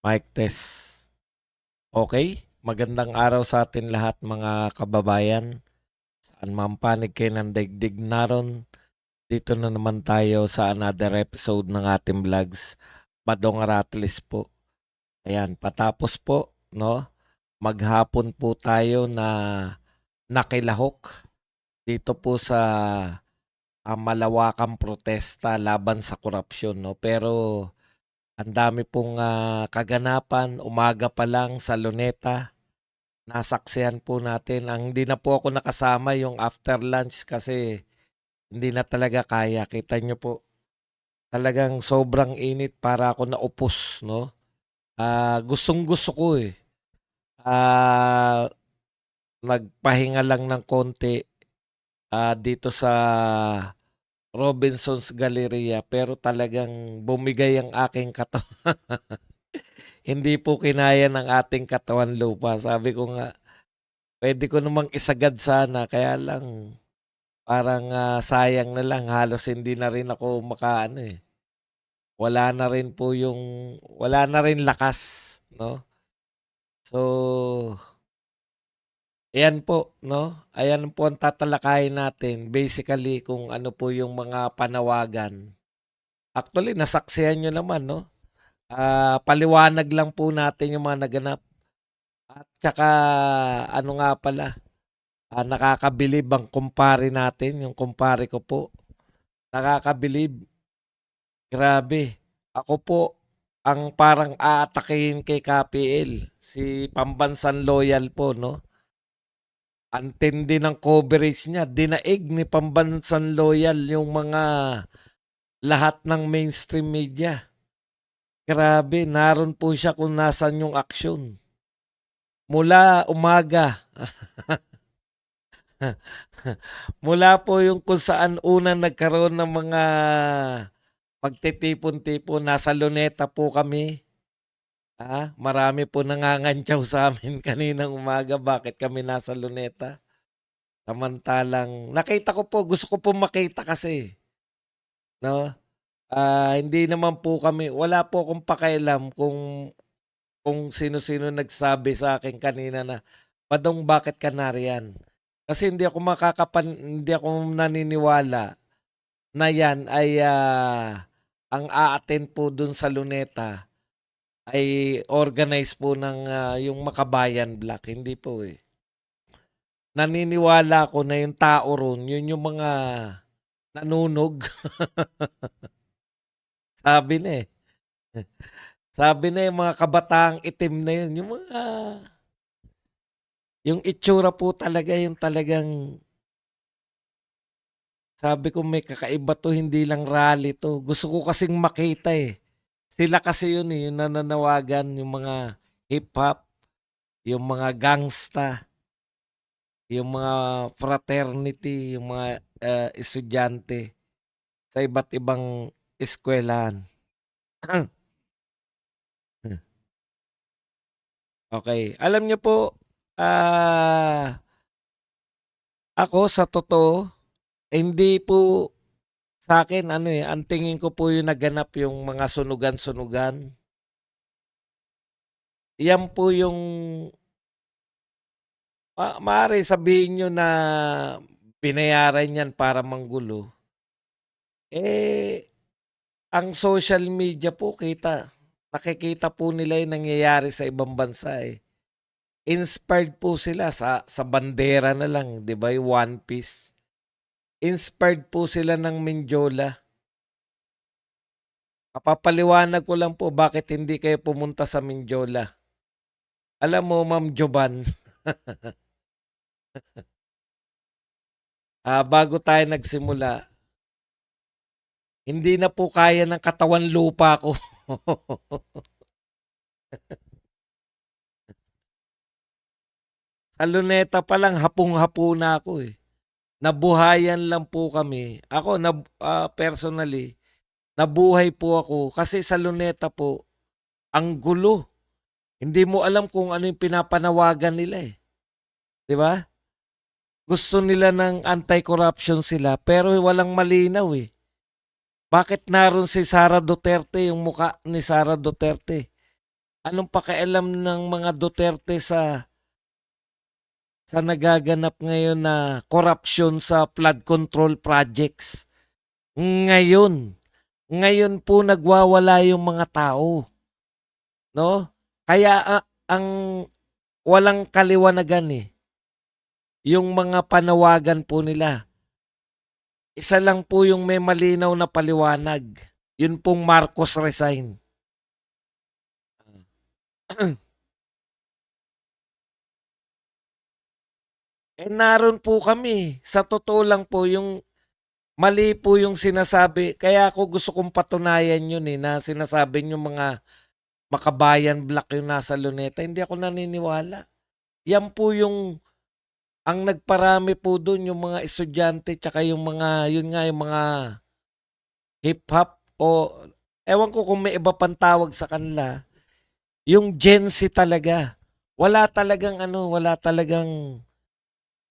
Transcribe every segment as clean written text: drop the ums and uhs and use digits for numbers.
Mic test. Okay, magandang araw sa atin lahat mga kababayan. Saan man panig kayo ng daigdig naron, dito na naman tayo sa another episode ng ating vlogs, Badong Rattles po. Ayan, patapos po, no? Maghapon po tayo na nakilahok dito po sa malawakang protesta laban sa korupsyon, no? Pero ang dami pong kaganapan, umaga pa lang sa Luneta. Nasaksihan po natin ang hindi na po ako nakasama yung after lunch kasi hindi na talaga kaya. Kita niyo po, talagang sobrang init para ako naupos, no? Gustong-gusto ko eh. Ah, Nagpahinga lang ng konti dito sa Robinson's Galleria pero talagang bumigay ang aking katawan. Hindi po kinaya ng ating katawan lupa. Sabi ko nga, pwede ko namang isagad sana kaya lang parang, sayang na lang halos hindi na rin ako makaano, eh, wala na rin lakas 'no. So, ayan po 'no, ayan po ang tatalakayin natin basically kung ano po yung mga panawagan. Actually nasaksihan niyo naman 'no, paliwanag lang po natin yung mga naganap at tsaka ano nga pala, nakakabilib ang kumpare natin, yung kumpare ko po, nakakabilib. Grabe. Ako po ang parang aatakihin kay KPL, si Pambansang Loyal po 'no. Ang tindi ng coverage niya, dinaig ni Pambansang Loyal yung mga lahat ng mainstream media. Grabe, naro'n po siya kung nasaan yung aksyon. Mula umaga, mula po yung kung saan unang nagkaroon ng mga pagtitipon-tipon, nasa Luneta po kami. Marami po nangangantyaw sa'min kaninang umaga bakit kami nasa Luneta. Samantalang nakita ko po, gusto ko pong makita kasi, 'no? Hindi naman po kami wala po akong pakialam kung sino-sino nagsabi sa'kin kanina na, "Badong bakit ka nariyan?" Kasi hindi ako naniniwala na 'yan ay, ang a-attend po dun sa Luneta ay organize po ng, yung Makabayan Black, hindi po, eh. Naniniwala ako na yung tao ro'n yun yung mga nanunog. Sabi na, eh, sabi na yung mga kabataang itim na yun, yung itsura po talaga yung talagang sabi ko, "May kakaiba 'to, hindi lang rally 'to." Gusto ko kasing makita, eh. Sila kasi yun, eh, yung nananawagan, yung mga hip-hop, yung mga gangsta. Yung mga fraternity, yung mga, estudyante sa iba't ibang eskuwelahan. Okey. Alam niyo po, ako sa totoo, hindi po sa'kin ano, eh, ang tingin ko po yung naganap yung mga sunugan-sunugan, yan po yung maaari sabihin niyo na binayaran yan para manggulo. Eh, ang social media po nakikita po nila yung nangyayari sa ibang bansa, eh. Inspired po sila sa bandera na lang, 'di ba, yung One Piece. Inspired po sila ng Mindiola. Mapapaliwanag ko lang po bakit hindi kayo pumunta sa Mindiola. Alam mo, Ma'am Jovan, bago tayo nagsimula, hindi na po kaya ng katawan lupa ko. Sa Luneta pa lang hapong-hapo na ako, eh. Nabuhayan lang po kami. Ako personally, nabuhay po ako kasi sa Luneta po, ang gulo. Hindi mo alam kung ano yung pinapanawagan nila, eh, 'di ba? Gusto nila ng anti-corruption sila pero walang malinaw, eh. Bakit naroon si Sara Duterte, yung mukha ni Sara Duterte? Anong pakialam ng mga Duterte sa nagaganap ngayon na korupsyon sa flood control projects? Ngayon, ngayon po nagwawala yung mga tao, no? Kaya ang walang kaliwanagan yung mga panawagan po nila. Isa lang po yung may malinaw na paliwanag. Yun pong Marcos resign. Naroon po kami. Sa totoo lang po, yung mali po yung sinasabi. Kaya ako gusto kong patunayan yun na sinasabi yung mga makabayan black yung nasa Luneta. Hindi ako naniniwala. Yan po yung ang nagparami po doon yung mga estudyante tsaka yung mga, yun nga yung mga hip-hop o ewan ko kung may iba pang tawag sa kanila. Yung Gen Z talaga. Wala talagang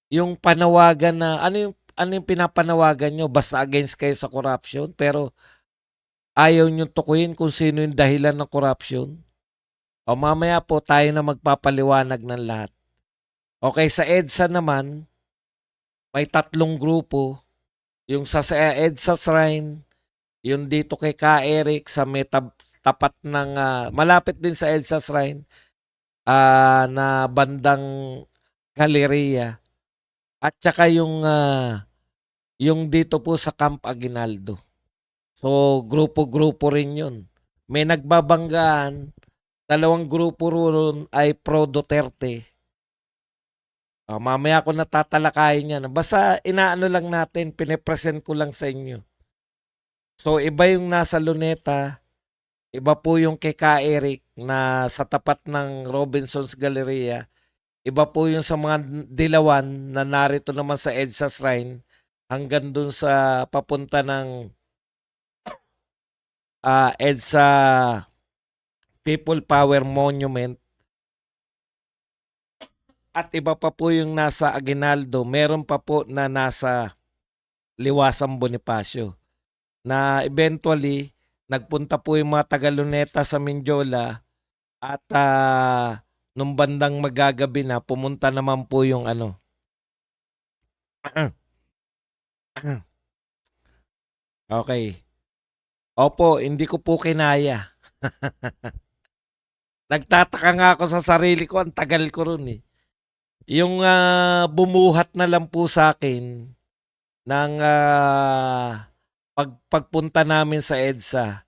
yung panawagan na ano yung pinapanawagan nyo basta against kayo sa corruption pero ayaw nyo tukuyin kung sino yung dahilan ng corruption. O mamaya po tayo na magpapaliwanag ng lahat. Okay, sa EDSA naman, may 3 grupo. Yung sa EDSA Shrine, yung dito kay Ka Eric sa may tapat ng, malapit din sa EDSA Shrine, na bandang Galleria. At saka yung dito po sa Camp Aguinaldo. So, grupo-grupo rin yun. May nagbabanggaan, 2 grupo ron ay pro Duterte. Mamaya ko natatalakayin yan. Basta inaano lang natin, pinipresent ko lang sa inyo. So, iba yung nasa Luneta, iba po yung kay Ka Eric na sa tapat ng Robinson's Galleria, iba po yung sa mga dilawan na narito naman sa EDSA Shrine hanggang dun sa papunta ng EDSA People Power Monument. At iba pa po yung nasa Aguinaldo, meron pa po na nasa Liwasang Bonifacio. Na eventually, nagpunta po yung mga taga-Luneta sa Mindiola at nung bandang magagabi na, pumunta naman po yung ano. Okay. Opo, hindi ko po kinaya. Nagtataka nga ako sa sarili ko, ang tagal ko ron Yung bumuhat na lang po sa akin ng pagpunta namin sa EDSA,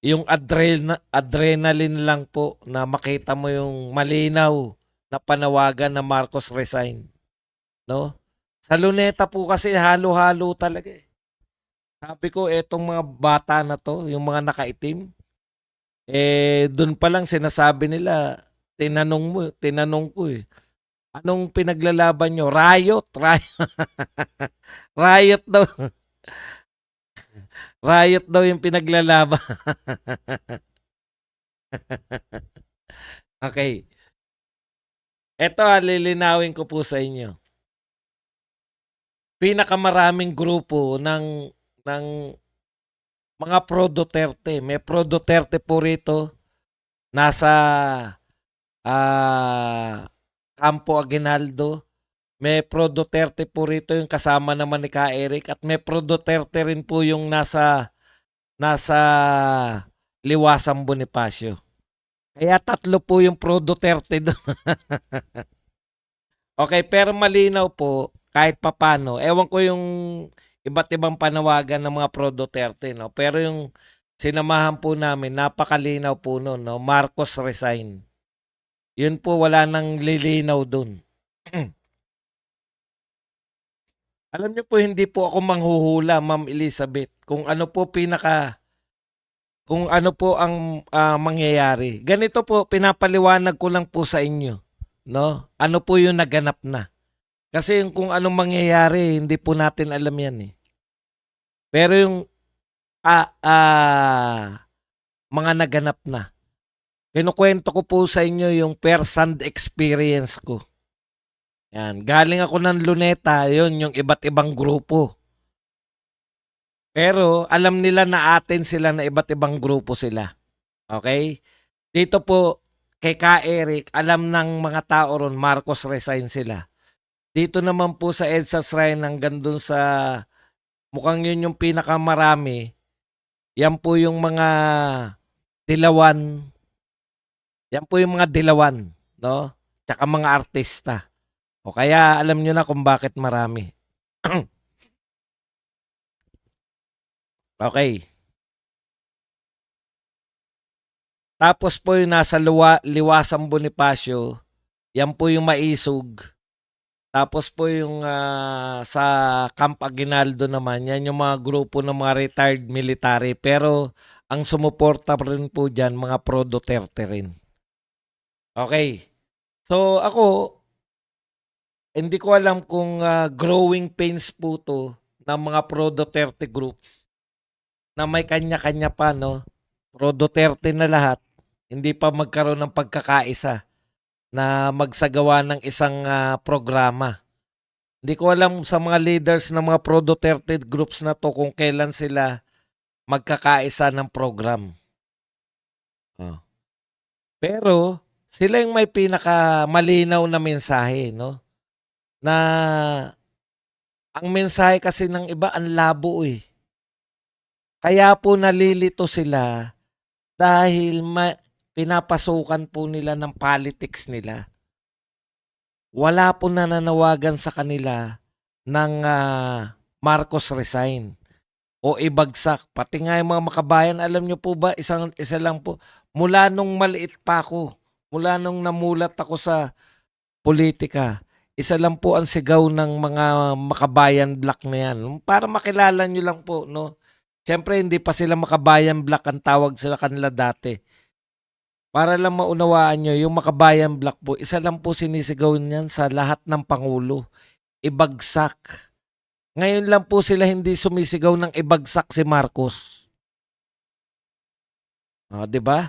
yung adrenaline lang po na makita mo yung malinaw na panawagan na Marcos resign. No? Sa Luneta po kasi halo-halo talaga Sabi ko, etong mga bata na to, yung mga nakaitim, doon pa lang sinasabi nila, tinanong ko anong pinaglalaban nyo? Riot. Riot daw. Riot daw yung pinaglalaban. Okay. Ito lilinawin ko po sa inyo. Pinakamaraming grupo ng mga pro Duterte. May pro Duterte po rito. Nasa Campo Aguinaldo. May pro Duterte po rito yung kasama naman ni Ka Eric. At may pro Duterte rin po yung nasa Liwasang Bonifacio. Kaya 3 po yung pro Duterte doon. Okay, pero malinaw po kahit papano. Ewan ko yung iba't ibang panawagan ng mga pro Duterte, no? Pero yung sinamahan po namin, napakalinaw po noon, no? Marcos resign. Yun po, wala nang lilinaw doon. Alam niyo po, hindi po ako manghuhula, Ma'am Elizabeth, kung ano po ang mangyayari. Ganito po, pinapaliwanag ko lang po sa inyo, no? Ano po yung naganap na. Kasi kung anong mangyayari, hindi po natin alam yan Pero yung mga naganap na. Kinukwento ko po sa inyo yung first-hand experience ko. Yan. Galing ako ng Luneta, yun, yung iba't ibang grupo. Pero alam nila na atin sila na iba't ibang grupo sila. Okay? Dito po kay Ka Eric, alam ng mga tao ron Marcos resign sila. Dito naman po sa EDSA Shrine hanggang dun sa mukhang yun yung pinakamarami. Yan po yung mga dilawan. Yan po yung mga dilawan, no? Tsaka mga artista. O kaya alam nyo na kung bakit marami. Okay. Tapos po yung nasa Liwasang Bonifacio, yan po yung Maisog. Tapos po yung sa Camp Aguinaldo naman, yan yung mga grupo ng mga retired military. Pero ang sumuporta rin po dyan, mga pro Duterte rin. Okay. So ako, hindi ko alam kung growing pains po to ng mga pro Duterte groups na may kanya-kanya pa, no? Pro Duterte na lahat. Hindi pa magkaroon ng pagkakaisa na magsagawa ng isang programa. Hindi ko alam sa mga leaders ng mga pro Duterte groups na to kung kailan sila magkakaisa ng program. Oh. Pero sila yung may pinaka malinaw na mensahe, no? Na ang mensahe kasi ng iba ang labo eh. Kaya po nalilito sila dahil pinapasukan po nila ng politics nila. Wala po nananawagan sa kanila ng Marcos resign o ibagsak. Pati nga yung mga makabayan, alam nyo po ba, isa lang po, mula nung maliit pa ako, mula nung namulat ako sa politika, isa lang po ang sigaw ng mga makabayan black na yan. Para makilala nyo lang po, no? Siyempre, hindi pa sila makabayan black ang tawag sila kanila dati. Para lang maunawaan nyo, yung makabayan black po, isa lang po sinisigaw niyan sa lahat ng pangulo. Ibagsak. Ngayon lang po sila hindi sumisigaw ng ibagsak si Marcos. O, di ba?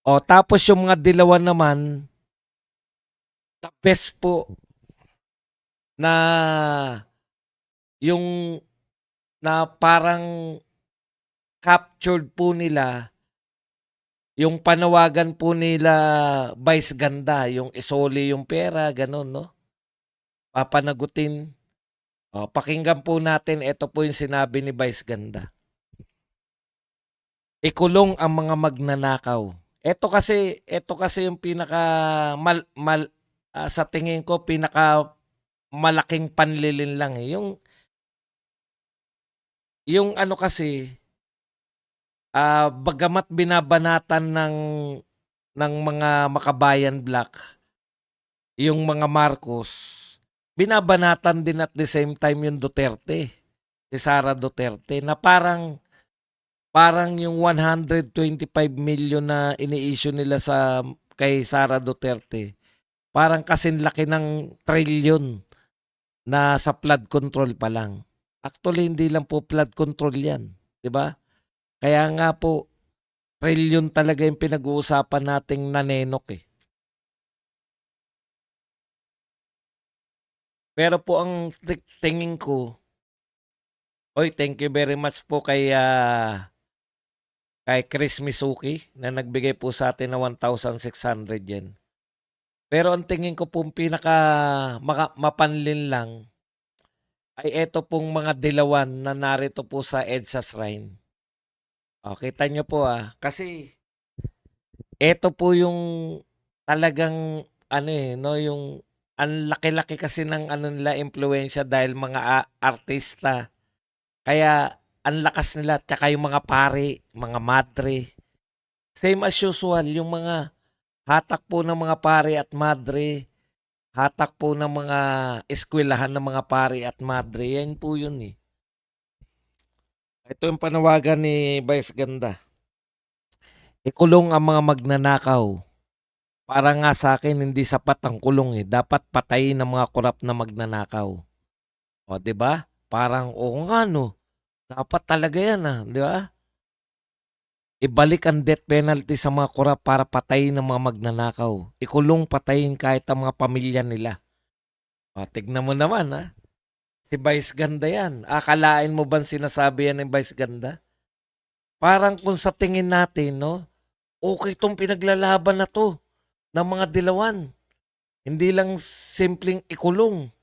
O, tapos yung mga dilawan naman, the best po na yung na parang captured po nila yung panawagan po nila Vice Ganda, yung isoli yung pera, ganun, no? Papanagutin. O, pakinggan po natin, ito po yung sinabi ni Vice Ganda. Ikulong ang mga magnanakaw. Ito kasi yung pinaka sa tingin ko pinaka malaking panlilin lang eh. Yung ano kasi bagamat binabanatan ng mga makabayan black yung mga Marcos, binabanatan din at the same time yung Duterte, si Sara Duterte, na parang yung 125 million na ini-issue nila kay Sara Duterte, parang kasing laki ng trillion na sa flood control pa lang. Actually, hindi lang po flood control yan, di ba? Kaya nga po, trillion talaga yung pinag-uusapan nating nanenok eh. Pero po ang tingin ko, thank you very much po kay Chris Misuki na nagbigay po sa atin ng 1,600 yen. Pero ang tingin ko pong pinaka mapanlin lang ay ito pong mga dilawan na narito po sa EDSA Shrine. O, kita nyo po kasi ito po yung talagang ano eh, no, yung ang laki-laki kasi ng ano nila impluwensya dahil mga artista. Kaya ang lakas nila, tsaka yung mga pari, mga madre. Same as usual, yung mga hatak po ng mga pari at madre, hatak po ng mga eskwelahan ng mga pari at madre, yan po yun eh. Ito yung panawagan ni Vice Ganda. Ikulong ang mga magnanakaw. Para nga sa akin, hindi sapat ang kulong eh. Dapat patayin ang mga korap na magnanakaw. O, di ba? Parang, nga no. Dapat talaga yan di ba? Ibalik ang death penalty sa mga korap para patayin ang mga magnanakaw. Ikulong, patayin kahit ang mga pamilya nila. O, tignan mo naman Si Vice Ganda yan. Akalain mo ba sinasabi yan ng Vice Ganda? Parang kung sa tingin natin, no? okay 'tong pinaglalaban na 'to ng mga dilawan. Hindi lang simpleng ikulong,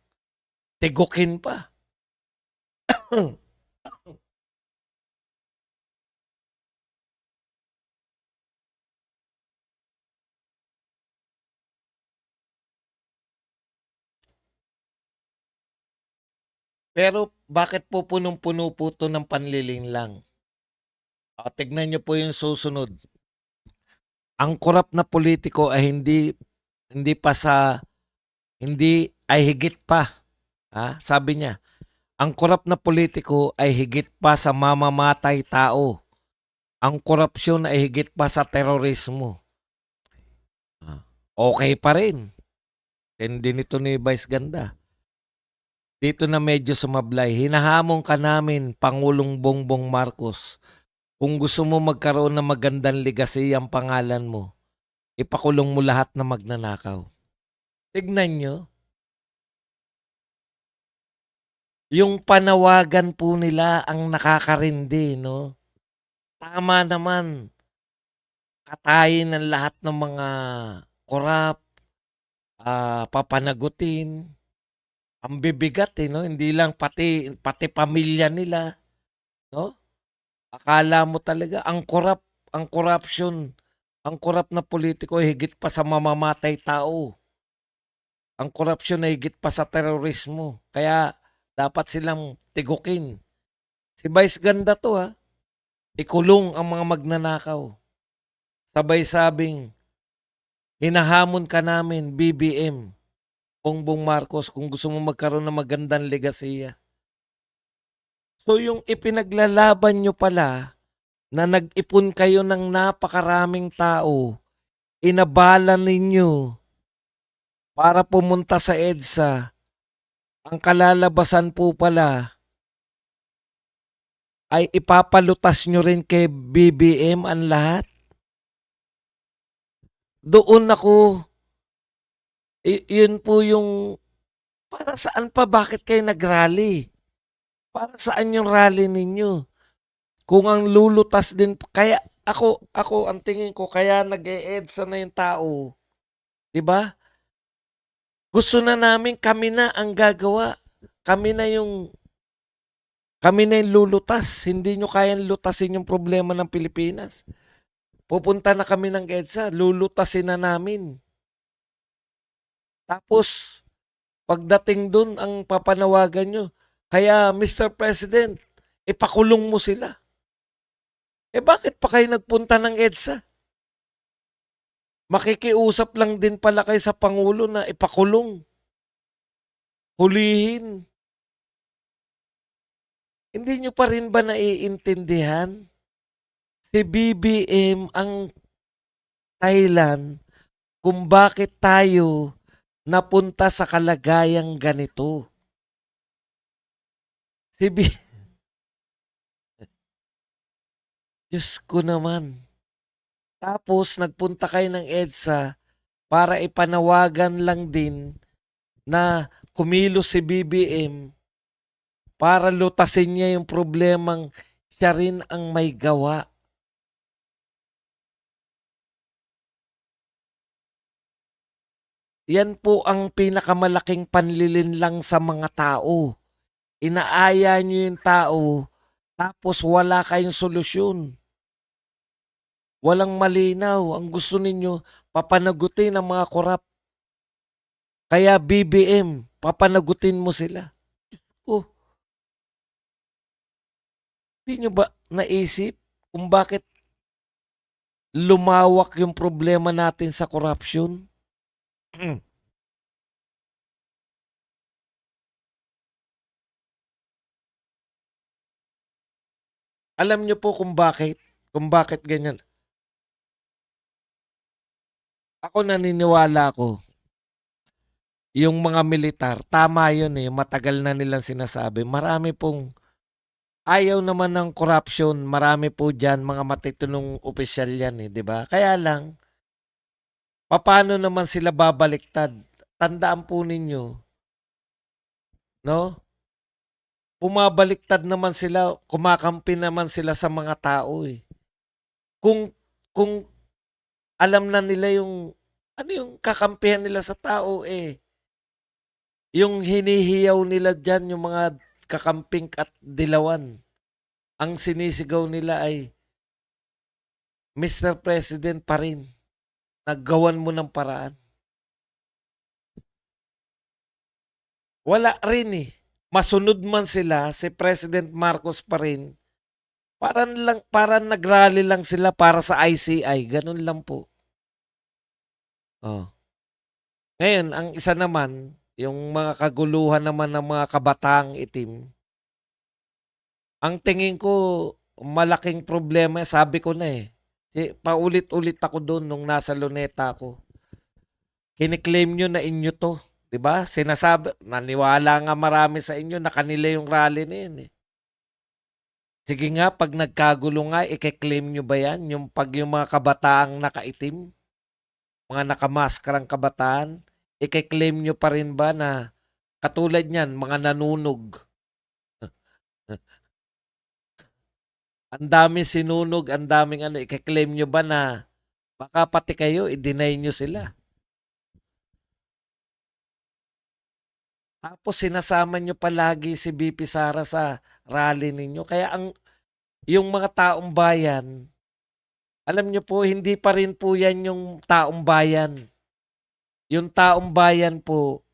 tigokin pa. Pero bakit po punong-puno po 'to ng panlilinlang? Tignan niyo po yung susunod. Ang korap na politiko ay hindi pa sa hindi ay higit pa, sabi niya, ang korap na politiko ay higit pa sa mamamatay tao. Ang korupsyon ay higit pa sa terorismo. Okay pa rin. Tindi nito ni Vice Ganda. Dito na medyo sumablay. Hinahamon ka namin, Pangulong Bongbong Marcos. Kung gusto mo magkaroon ng magandang legacy ang pangalan mo, ipakulong mo lahat na magnanakaw. Tignan nyo, yung panawagan po nila ang nakakarindi, no? Tama naman, katayin ng lahat ng mga korap, papanagutin. Ang bibigat no? Hindi lang pati pamilya nila, no? Akala mo talaga ang corruption, ang korap na politiko ay higit pa sa mamamatay tao. Ang korupsyon ay higit pa sa terorismo. Kaya dapat silang tigukin. Si Vice Ganda to ikulong ang mga magnanakaw. Sabay sabing, hinahamon ka namin, BBM, Bongbong Marcos, kung gusto mo magkaroon ng magandang legasiya. So yung ipinaglalaban nyo pala, na nag-ipon kayo ng napakaraming tao, inabala ninyo para pumunta sa EDSA, ang kalalabasan po pala ay ipapalutas nyo rin kay BBM ang lahat. Doon ako, yun po yung, para saan pa, bakit kayo nag-rally? Para saan yung rally ninyo? Kung ang lulutas din, kaya ako ang tingin ko, kaya nag-e-EDSA na yung tao, di ba? Gusto na namin kami na ang gagawa. Kami na yung lulutas. Hindi nyo kayang lutasin yung problema ng Pilipinas. Pupunta na kami ng EDSA, lulutasin na namin. Tapos, pagdating dun, ang papanawagan nyo, kaya Mr. President, ipakulong mo sila. Bakit pa kayo nagpunta ng EDSA? Makikiusap lang din pala kayo sa Pangulo na ipakulong. Hulihin. Hindi nyo pa rin ba naiintindihan? Si BBM ang Thailand kung bakit tayo napunta sa kalagayang ganito. Si Diyos ko naman. Tapos nagpunta kayo ng EDSA para ipanawagan lang din na kumilos si BBM para lutasin niya yung problemang siya rin ang may gawa. Yan po ang pinakamalaking panlilinlang sa mga tao. Inaaya niyo yung tao, tapos wala kayong solusyon. Walang malinaw. Ang gusto ninyo, papanagutin ang mga korap. Kaya BBM, papanagutin mo sila. Oh, hindi nyo ba naisip kung bakit lumawak yung problema natin sa corruption? Alam nyo po kung bakit ganyan. Ako naniniwala ko, yung mga militar, tama yun matagal na nilang sinasabi. Marami pong ayaw naman ng corruption, marami po dyan mga matitunong opisyal yan di ba? Kaya lang, paano naman sila babaliktad? Tandaan po ninyo, no? Bumabaliktad naman sila, kumakampi naman sila sa mga tao Kung alam na nila yung ano yung kakampihan nila sa tao eh. Yung hinihiyaw nila dyan, yung mga kakamping at dilawan. Ang sinisigaw nila ay, Mr. President pa rin. Naggawan mo ng paraan. Wala rin eh. Masunod man sila, si President Marcos pa rin. Parang nagrally lang sila para sa ICI. Ganun lang po. Oh. Ngayon, ang isa naman, yung mga kaguluhan naman ng mga kabataang itim, ang tingin ko, malaking problema, sabi ko na eh. Paulit-ulit ako doon nung nasa Luneta ako. Kiniklaim nyo na inyo to. 'Di ba? Sinasabi, naniwala nga marami sa inyo na kanila yung rally na yun eh. Sige nga, pag nagkagulo nga, i-claim nyo ba yan? Yung mga kabataang nakaitim, mga nakamaskarang kabataan, i-claim nyo pa rin ba na katulad niyan, mga nanunog? Ang daming sinunog, ang daming ano, i-claim nyo ba na baka pati kayo, i-deny nyo sila? Tapos sinasama nyo palagi si BP Sara sa rally ninyo. Kaya yung mga taong bayan, alam nyo po, hindi pa rin po yan yung taong bayan. Yung taong bayan po,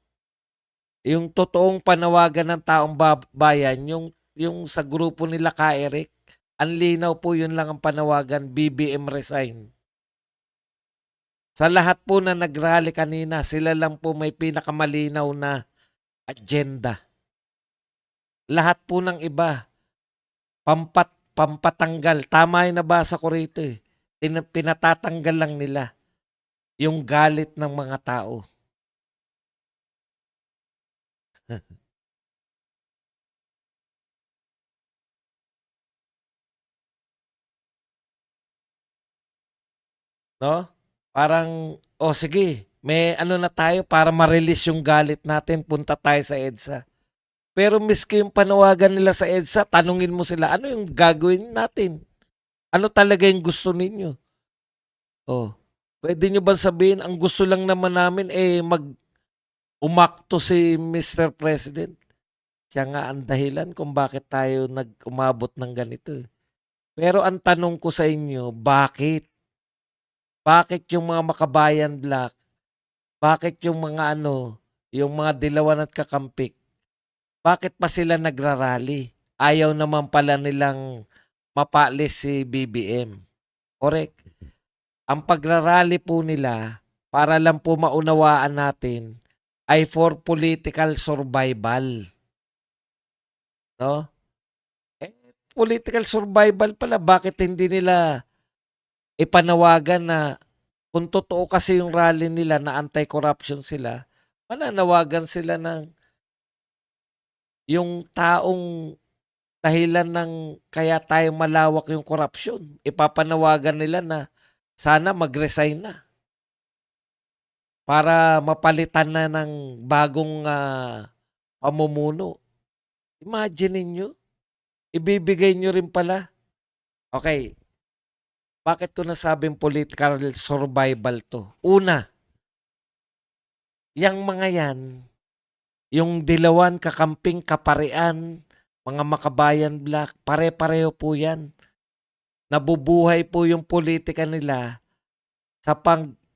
yung totoong panawagan ng taong bayan, yung sa grupo nila ka Eric, ang linaw po yun lang ang panawagan, BBM resign. Sa lahat po na nagrally kanina, sila lang po may pinakamalinaw na agenda. Lahat po ng iba, pampatanggal. Tama yung nabasa ko rito eh. Pinatatanggal lang nila yung galit ng mga tao. No? Parang, oh sige, may ano na tayo para ma-release yung galit natin, punta tayo sa EDSA. Pero miski yung panawagan nila sa EDSA, tanungin mo sila, ano yung gagawin natin? Ano talaga yung gusto ninyo? Oh, pwede nyo ba sabihin, ang gusto lang naman namin eh umakto si Mr. President. Siya nga ang dahilan kung bakit tayo umabot ng ganito eh. Pero ang tanong ko sa inyo, bakit? Bakit yung mga makabayan black, bakit yung mga yung mga dilawan at kakampik, bakit pa sila nagrarally? Ayaw naman pala nilang mapalis si BBM. Correct. Ang pagrarally po nila, para lang po maunawaan natin, ay for political survival. No? Political survival pala, bakit hindi nila ipanawagan na kung totoo kasi yung rally nila na anti-corruption sila, mananawagan sila ng yung taong dahilan ng kaya tayo malawak yung corruption. Ipapanawagan nila na sana mag-resign na para mapalitan na ng bagong pamumuno. Imagine niyo, ibibigay nyo rin pala. Okay, bakit ko nasabing political survival to? Una, yang mga yan, yung dilawan, kakamping, kaparian, mga makabayan black, pare-pareho po yan. Nabubuhay po yung politika nila sa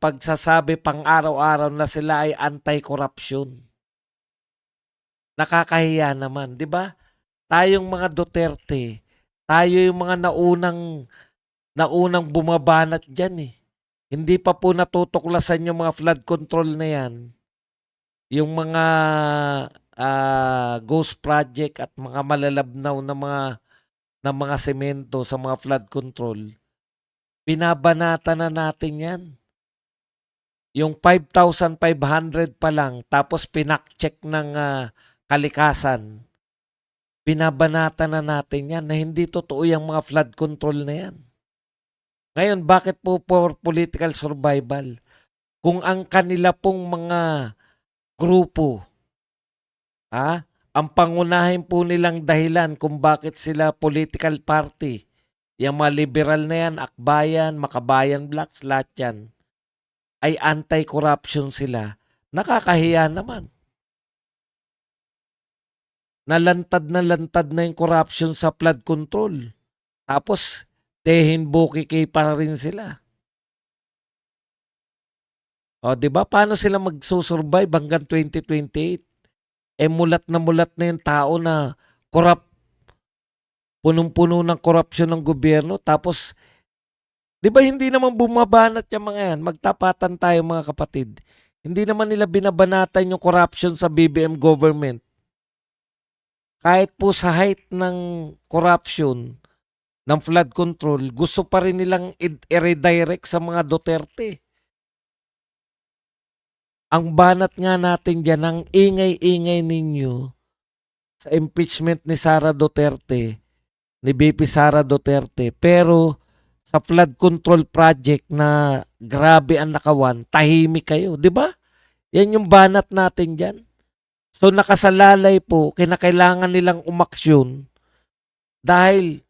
pagsasabi pang araw-araw na sila ay anti-corruption. Nakakahiya naman, di ba? Tayong mga Duterte, tayo yung mga naunang bumabanat dyan eh. Hindi pa po natutuklasan yung mga flood control na yan. Yung mga ghost project at mga malalabnaw na mga semento sa mga flood control, binabanata na natin yan. Yung 5,500 pa lang, tapos pinak-check ng kalikasan, binabanata na natin yan na hindi totoo yung mga flood control na yan. Ngayon, bakit po for political survival? Kung ang kanila pong mga grupo, ang pangunahin po nilang dahilan kung bakit sila political party, yung mga liberal na yan, Akbayan, Makabayan Blacks, lahat yan, ay anti-corruption sila, nakakahiya naman. Nalantad na yung corruption sa flood control. Tapos, tehin bukiki pa rin sila. O, di ba? Paano sila magsusurvive hanggang 2028? Mulat na yung tao na corrupt, punong-puno ng korupsyon ng gobyerno. Tapos, di ba hindi naman bumabanat yung mga yan? Magtapatan tayo mga kapatid. Hindi naman nila binabanatan yung corruption sa BBM government. Kahit po sa height ng corruption, ng flood control, gusto pa rin nilang i-redirect sa mga Duterte. Ang banat nga natin dyan, ang ingay-ingay ninyo sa impeachment ni Sara Duterte, ni BP Sara Duterte. Pero sa flood control project na grabe ang nakawan, tahimik kayo. Di ba? Yan yung banat natin dyan. So nakasalalay po, kinakailangan nilang umaksyon dahil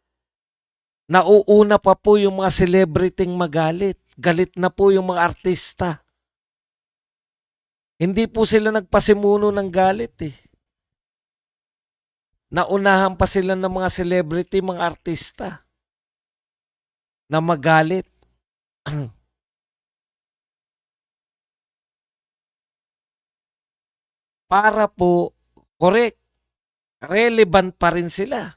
nauuna pa po yung mga celebrityng magalit. Galit na po yung mga artista. Hindi po sila nagpasimuno ng galit eh. Naunahan pa sila ng mga celebrity, mga artista na magalit. Para po, correct, relevant pa rin sila.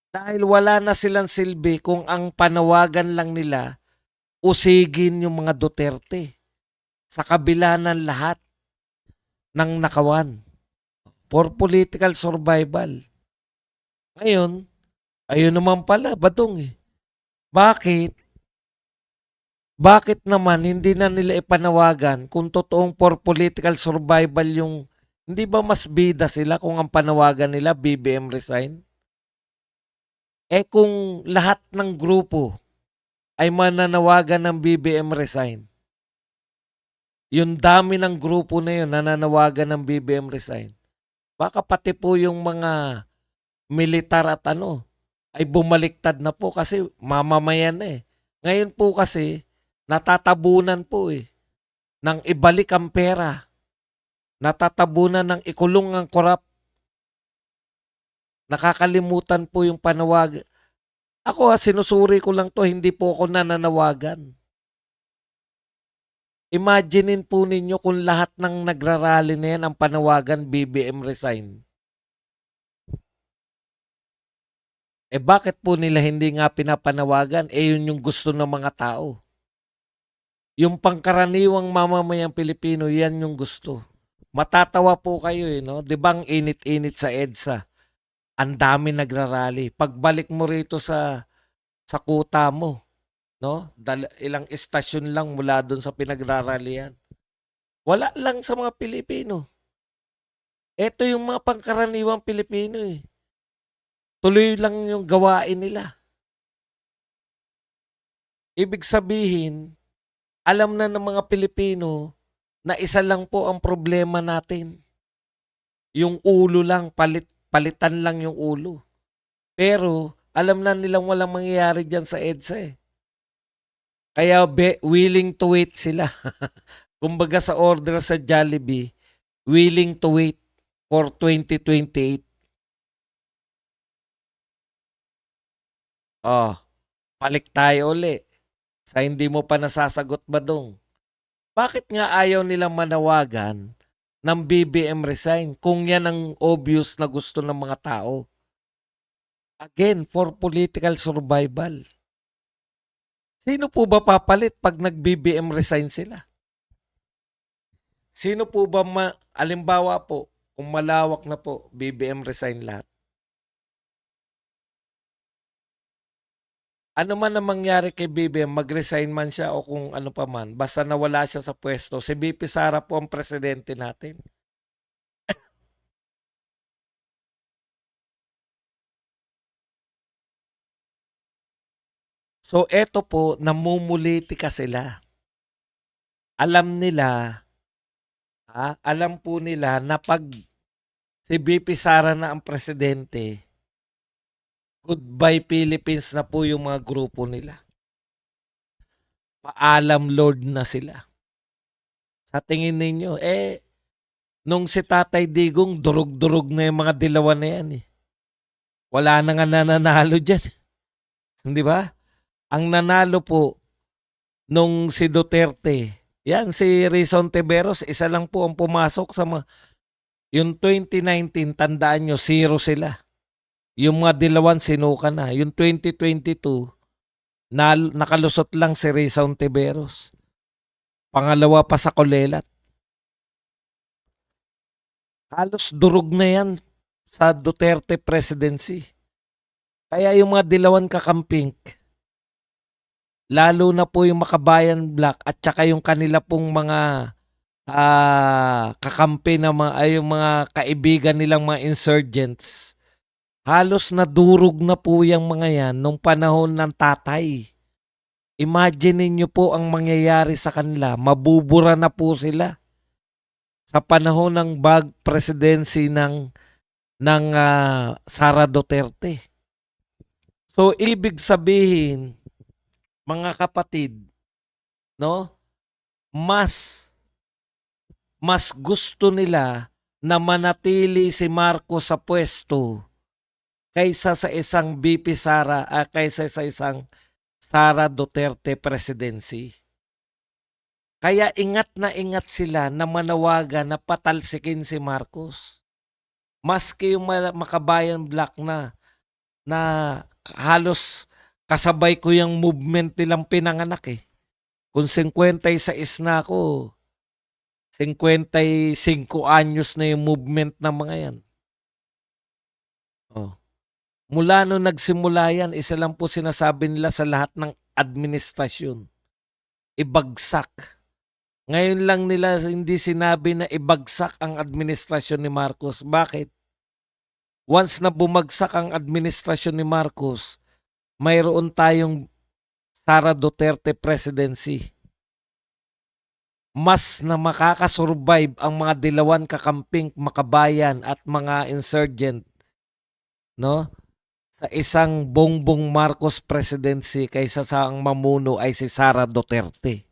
Dahil wala na silang silbi kung ang panawagan lang nila usigin yung mga Duterte sa kabila ng lahat ng nakawan for political survival. Ngayon, ayun naman pala, Badong eh. Bakit? Bakit naman hindi na nila ipanawagan kung totoong for political survival yung, hindi ba mas bida sila kung ang panawagan nila BBM resign? Kung lahat ng grupo ay mananawagan ng BBM resign, yung dami ng grupo na yun nananawagan ng BBM resign, baka pati po yung mga militar at ay bumaliktad na po kasi mamamayan na eh. Ngayon po kasi natatabunan po eh ng ibalik ang pera. Natatabunan ng ikulong ang korap. Nakakalimutan po yung panawag. Ako sinusuri ko lang to, hindi po ako nananawagan. Imaginein po ninyo kung lahat ng nagrarally na yan ang panawagan BBM resign. Bakit po nila hindi nga pinapanawagan? Yun yung gusto ng mga tao. Yung pangkaraniwang mamamayang Pilipino, yan yung gusto. Matatawa po kayo no? Di ba ang init-init sa EDSA? Ang dami nagrarally. Pagbalik mo rito sa kuta mo, no? Ilang istasyon lang mula doon sa pinagrarallyhan. Wala lang sa mga Pilipino. Ito yung mga pangkaraniwang Pilipino eh. Tuloy lang yung gawain nila. Ibig sabihin, alam na ng mga Pilipino na isa lang po ang problema natin. Yung ulo lang, palitan lang yung ulo. Pero alam na nilang walang mangyayari dyan sa EDSA eh. Kaya willing to wait sila. Kumbaga sa order sa Jollibee, willing to wait for 2028. Balik tayo uli sa hindi mo pa nasasagot, Badong. Bakit nga ayaw nilang manawagan ng BBM resign kung yan ang obvious na gusto ng mga tao? Again, for political survival. Sino po ba papalit pag nag-BBM resign sila? Sino po ba alimbawa po, kung malawak na po, BBM resign lahat? Ano man ang mangyari kay BBM, mag-resign man siya o kung ano pa man, basta nawala siya sa pwesto, si BP Sara po ang presidente natin. So eto po, namumulitika sila. Alam nila, alam po nila na pag si BP Sara na ang presidente, goodbye Philippines na po yung mga grupo nila. paalam Lord na sila. Sa tingin ninyo, nung si Tatay Digong, durug-durug na yung mga dilawan na yan eh. Wala na nga nananalo dyan. Di ba? Ang nanalo po nung si Duterte, yan si Rizon Tiveros, isa lang po ang pumasok sa yung 2019, tandaan nyo, 0 sila. Yung mga dilawan sinuka na. Yung 2022, nakalusot lang si Rizon Tiveros. Pangalawa pa sa Colelat. Halos durog na yan sa Duterte presidency. Kaya yung mga dilawan kakamping, lalo na po yung Makabayan Black at saka yung kanila pong mga kakampi na yung mga kaibigan nilang mga insurgents, halos nadurog na po yung mga yan nung panahon ng tatay. Imagine niyo po ang mangyayari sa kanila. Mabubura na po sila sa panahon ng presidency ng Sara Duterte. So ibig sabihin, mga kapatid, no? Mas gusto nila na manatili si Marcos sa pwesto kaysa sa isang VP Sara, kaysa sa isang Sara Duterte presidency. Kaya ingat na ingat sila na manawagan na patalsikin si Marcos. Maski yung Makabayan Black na halos kasabay ko yung movement nilang pinanganak eh. Kung 56 na ako, 55 anyos na yung movement ng mga yan. Oh. Mula nung nagsimula yan, isa lang po sinasabi nila sa lahat ng administrasyon. Ibagsak. Ngayon lang nila hindi sinabi na ibagsak ang administrasyon ni Marcos. Bakit? Once na bumagsak ang administrasyon ni Marcos, mayroon tayong Sara Duterte presidency. Mas na makakasurvive ang mga dilawan kakamping Makabayan at mga insurgent, no? Sa isang Bongbong Marcos presidency kaysa sa ang mamuno ay si Sara Duterte.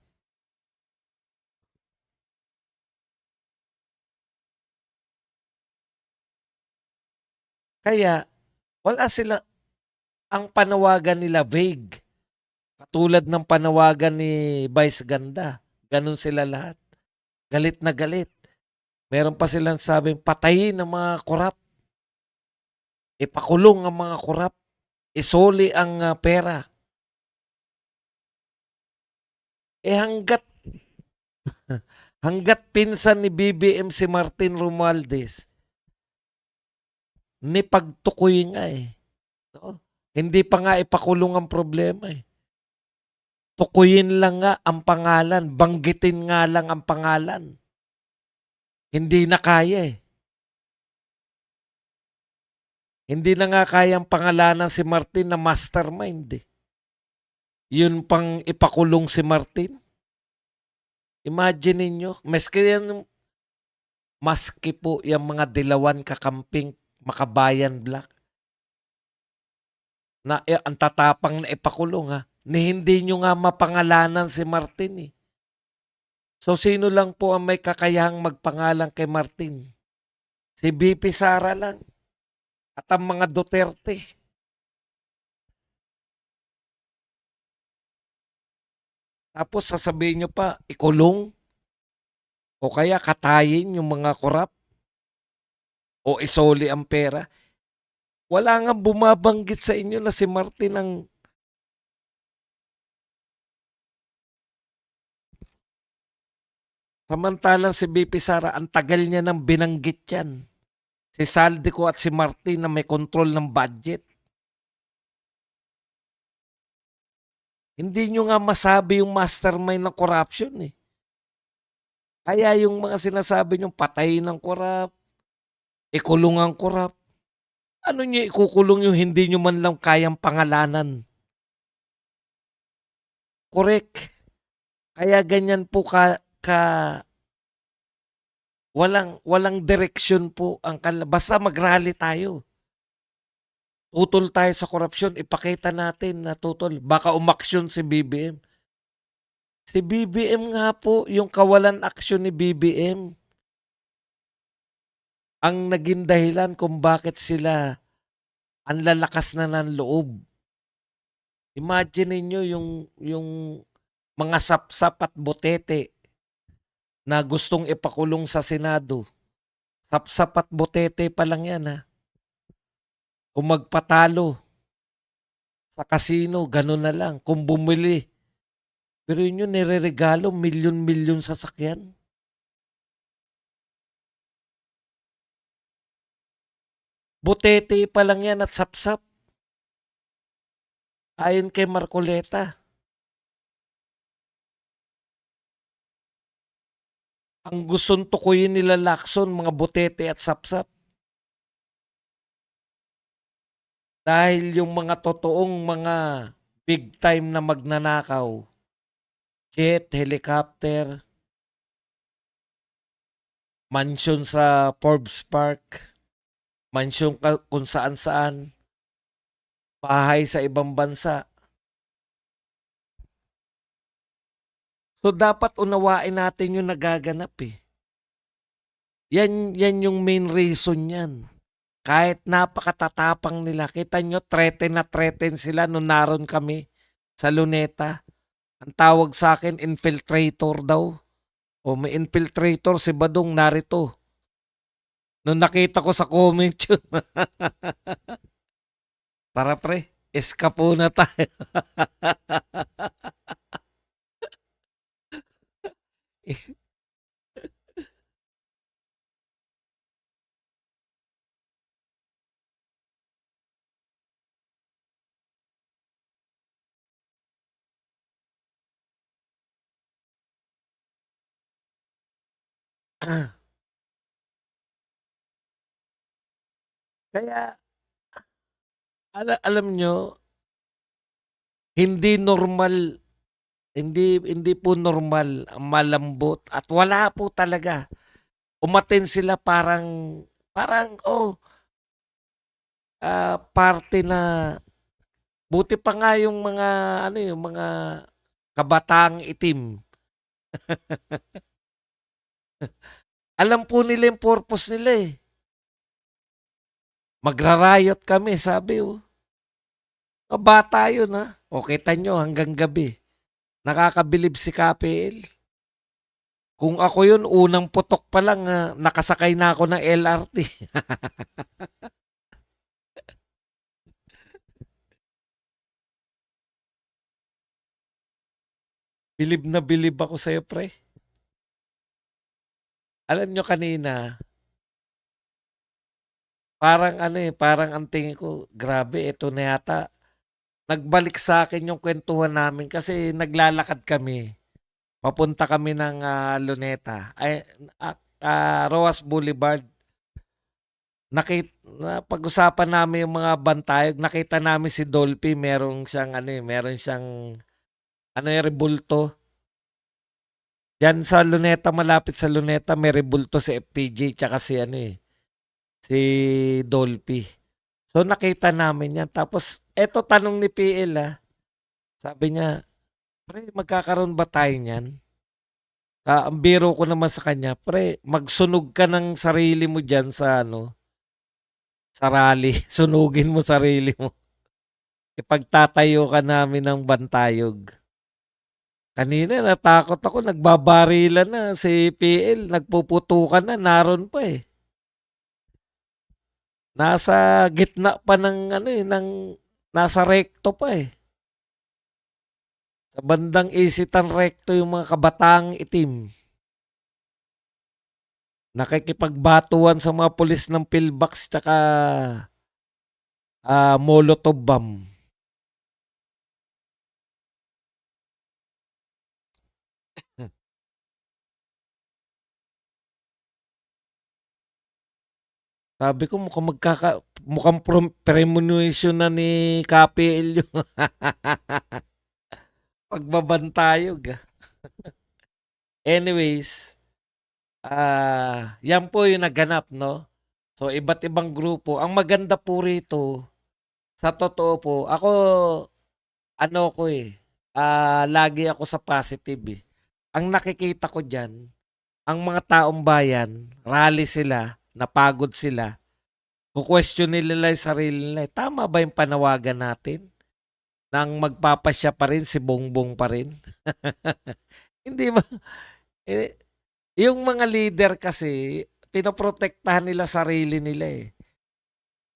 Kaya wala sila, ang panawagan nila vague. Katulad ng panawagan ni Vice Ganda. Ganun sila lahat. Galit na galit. Meron pa silang sabing patayin ang mga korap. Ipakulong ang mga korap. Isoli ang pera. Hanggat pinsan ni BBM si Martin Romualdez, ni pagtukoy nga eh. No? Hindi pa nga ipakulong ang problema eh. Tukuyin lang nga ang pangalan. Banggitin nga lang ang pangalan. Hindi na kaya eh. Hindi na nga kaya ang pangalanan si Martin na mastermind eh. Yun pang ipakulong si Martin. Imagine niyo, maski po yung mga dilawan kakamping Makabayan Black na ang tatapang na ipakulong ha, ni hindi nyo nga mapangalanan si Martin eh. So sino lang po ang may kakayahang magpangalan kay Martin? Si VP Sara lang at ang mga Duterte. Tapos sasabihin nyo pa, ikulong o kaya katayin yung mga korap o isoli ang pera. Wala nga bumabanggit sa inyo na si Martin ang samantalang si VP Sara, ang tagal niya nang binanggit yan. Si Saldico at si Martin na may control ng budget. Hindi nyo nga masabi yung mastermind ng corruption eh. Kaya yung mga sinasabi nyo, patay ng korap, ikulong ang korap. Ano nyo ikukulong yung hindi nyo man lang kayang pangalanan? Correct. Kaya ganyan po walang direksyon po ang basta mag-rally tayo. Tutol tayo sa korupsyon, ipakita natin na tutol. Baka umaksyon si BBM. Si BBM nga po, yung kawalan aksyon ni BBM, ang naging dahilan kung bakit sila ang lalakas na ng loob. Imagine ninyo yung mga sapsap at botete na gustong ipakulong sa Senado. Sapsap at botete pa lang yan ha. Kung magpatalo sa kasino, ganun na lang. Kung bumili. Pero yun yung nireregalo, milyon-milyon sasakyan. Botete pa lang yan at sapsap. Ayon kay Marcoleta. Ang gustong tukuyin nila Lacson, mga botete at sapsap. Dahil yung mga totoong mga big time na magnanakaw, jet, helicopter, mansion sa Forbes Park, mansion kung saan-saan, bahay sa ibang bansa. So dapat unawain natin yung nagaganap eh. Yan yung main reason yan. Kahit napakatatapang nila, kita nyo, threaten na threaten sila nung naroon kami sa Luneta. Ang tawag sa akin, infiltrator daw. O may infiltrator si Badong narito. Nung nakita ko sa comment yun. Tara pre, eskapo na tayo. Kaya, alam nyo, hindi normal, hindi po normal, malambot, at wala po talaga. Umaten sila parang parte na, buti pa nga yung mga, yung mga kabataang itim. Alam po nila yung purpose nila eh. Magrarayot kami, sabi oh. Bata yun ha. O kita nyo hanggang gabi. Nakakabilib si KPL. Kung ako yun, unang putok pa lang, nakasakay na ako ng LRT. Bilib na bilib ako sa'yo, pre. Alam nyo kanina, parang parang ang tingin ko, grabe, ito na yata. Nagbalik sa akin yung kwentuhan namin kasi naglalakad kami. Papunta kami ng Luneta. Roas Boulevard. Pag-usapan namin yung mga bantayog. Nakita namin si Dolphy, meron siyang rebulto. Diyan sa Luneta, malapit sa Luneta, may rebulto si FPJ tsaka si Dolphy. So nakita namin yan. Tapos eto tanong ni PL sabi niya, pre, magkakaroon ba tayo niyan? Ang biro ko naman sa kanya, pre, magsunog ka ng sarili mo dyan sa rally. Sunugin mo sarili mo. Ipagtatayo ka namin ng bantayog. Kanina natakot ako, nagbabarilan na si PL, nagpuputukan na, naroon pa eh. Nasa gitna pa nasa rekto pa eh. Sa bandang isitan rekto yung mga kabataang itim. Nakikipagbatuan sa mga pulis ng pillbox tsaka molotov bomb. Sabi ko mukhang premonition na ni KPL yung pagbabantayog. Anyways, yan po yung naganap, no? So, iba't ibang grupo. Ang maganda po rito, sa totoo po, ako, lagi ako sa positive, eh. Ang nakikita ko diyan, ang mga taong bayan, rally sila, napagod sila, ku-questionin nila yung sarili nila, eh, tama ba yung panawagan natin ng magpapasya pa rin si Bongbong pa rin? Hindi ba? Eh, yung mga leader kasi, pinoprotektahan nila sarili nila, eh.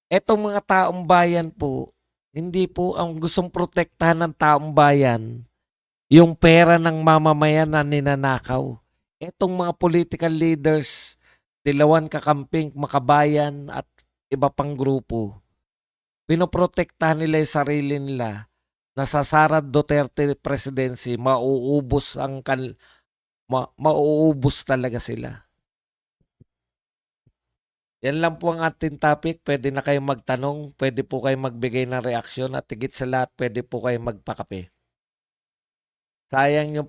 Etong mga taong bayan po, hindi po ang gustong protektahan ng taong bayan, yung pera ng mamamayan na ninanakaw. Etong mga political leaders, Dilawan Kakamping, Makabayan at iba pang grupo, pinoprotektahan nila yung sarili nila na sa Sara Duterte presidency, mauubos talaga sila. Yan lang po ang ating topic. Pwede na kayong magtanong, pwede po kayong magbigay ng reaksyon at higit sa lahat, pwede po kayong magpakape. Sayang yung